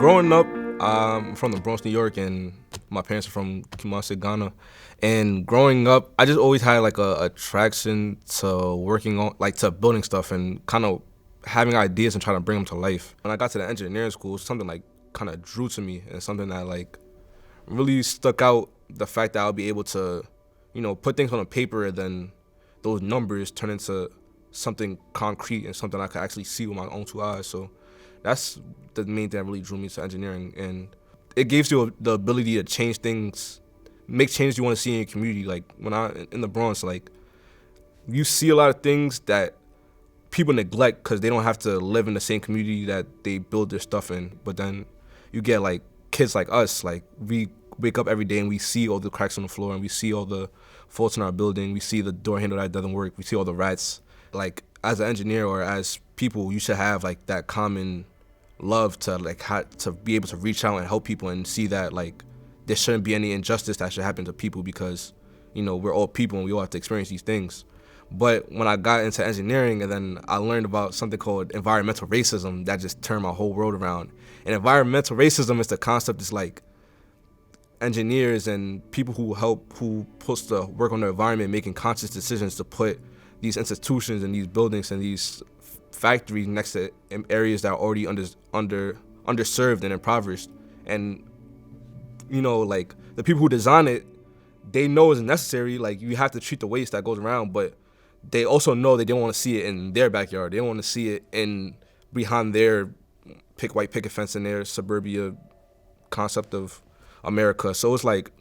Growing up, I'm from the Bronx, New York, and my parents are from Kumasi, Ghana. And growing up, I just always had like a attraction to working on, like to building stuff and kind of having ideas and trying to bring them to life. When I got to the engineering school, something like kind of drew to me and something that like really stuck out. The fact that I'll be able to, put things on a paper and then those numbers turn into something concrete and something I could actually see with my own two eyes. So that's the main thing that really drew me to engineering. And it gives you the ability to change things, make changes you want to see in your community. Like when I in the Bronx, like you see a lot of things that people neglect because they don't have to live in the same community that they build their stuff in. But then you get like kids like us, like we wake up every day and we see all the cracks on the floor and we see all the faults in our building. We see the door handle that doesn't work. We see all the rats. Like as an engineer or as people, you should have like that common love to like to be able to reach out and help people and see that like there shouldn't be any injustice that should happen to people because we're all people and we all have to experience these things. But when I got into engineering and then I learned about something called environmental racism, that just turned my whole world around. And environmental racism is the concept is like engineers and people who puts to work on the environment making conscious decisions to put these institutions and these buildings and these factories next to areas that are already underserved and impoverished. And like the people who design it, they know it's necessary. Like you have to treat the waste that goes around, but they also know they don't want to see it in their backyard. They don't want to see it in behind their white picket fence in their suburbia concept of America. So it's like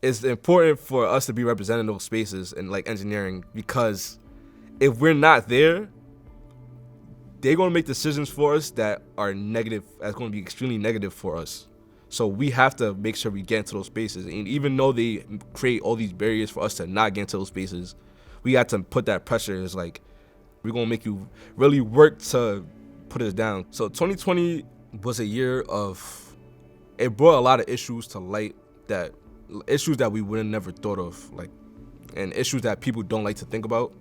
it's important for us to be represented in those spaces in like engineering, because if we're not there, they're gonna make decisions for us that are negative, that's gonna be extremely negative for us. So we have to make sure we get into those spaces. And even though they create all these barriers for us to not get into those spaces, we got to put that pressure. It's like, we're gonna make you really work to put us down. So 2020 was a year of, it brought a lot of issues to light, that issues that we would have never thought of, like, and issues that people don't like to think about.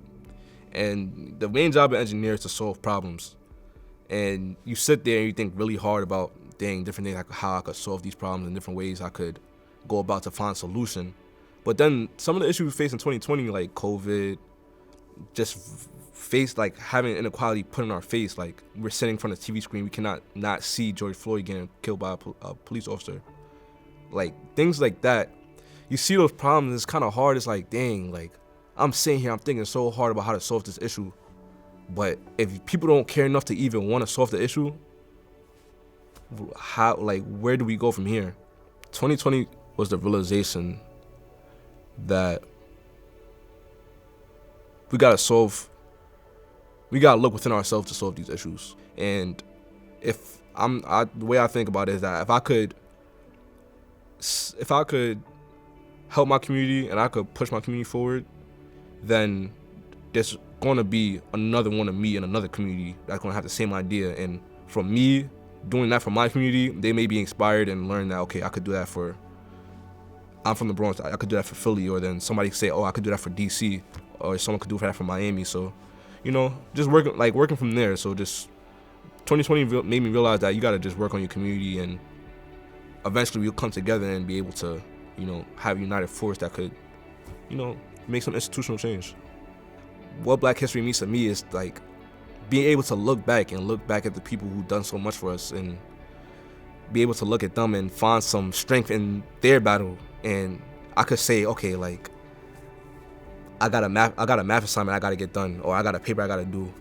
And the main job of engineers is to solve problems. And you sit there and you think really hard about different things, like how I could solve these problems in different ways I could go about to find a solution. But then some of the issues we faced in 2020, like COVID, just face like having inequality put in our face. Like we're sitting in front of the TV screen, we cannot not see George Floyd getting killed by a police officer. Like things like that. You see those problems, it's kind of hard. It's like, dang, like I'm sitting here, I'm thinking so hard about how to solve this issue. But if people don't care enough to even want to solve the issue, how, like, where do we go from here? 2020 was the realization that we gotta look within ourselves to solve these issues. And the way I think about it is that if I could help my community and I could push my community forward, then there's gonna be another one of me in another community that's gonna have the same idea. And from me doing that for my community, they may be inspired and learn that, okay, I could do that I'm from the Bronx, I could do that for Philly, or then somebody say, oh, I could do that for DC, or someone could do that for Miami. So, just working from there. So just 2020 made me realize that you gotta just work on your community, and eventually we'll come together and be able to, have a united force that could, make some institutional change. What Black History means to me is like being able to look back at the people who've done so much for us and be able to look at them and find some strength in their battle. And I could say, okay, like I got a math assignment I gotta get done, or I got a paper I gotta do.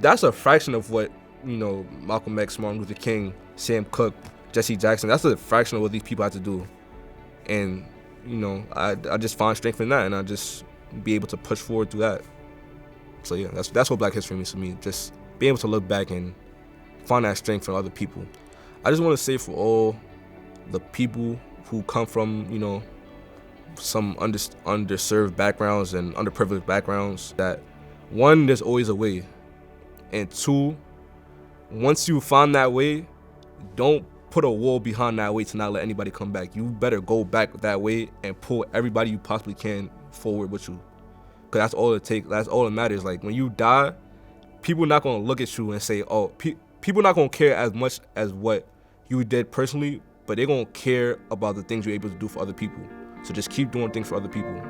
That's a fraction of what, Malcolm X, Martin Luther King, Sam Cooke, Jesse Jackson, that's a fraction of what these people have to do. And, I just find strength in that, and I just be able to push forward through that. So yeah, that's what Black History means to me. Just being able to look back and find that strength from other people. I just want to say for all the people who come from, some underserved backgrounds and underprivileged backgrounds, that one, there's always a way. And two, once you find that way, don't put a wall behind that way to not let anybody come back. You better go back that way and pull everybody you possibly can forward with you. Because that's all it takes. That's all that matters. Like when you die, people not going to look at you and say, oh, people not gonna care as much as what you did personally, but they're gonna care about the things you're able to do for other people. So just keep doing things for other people.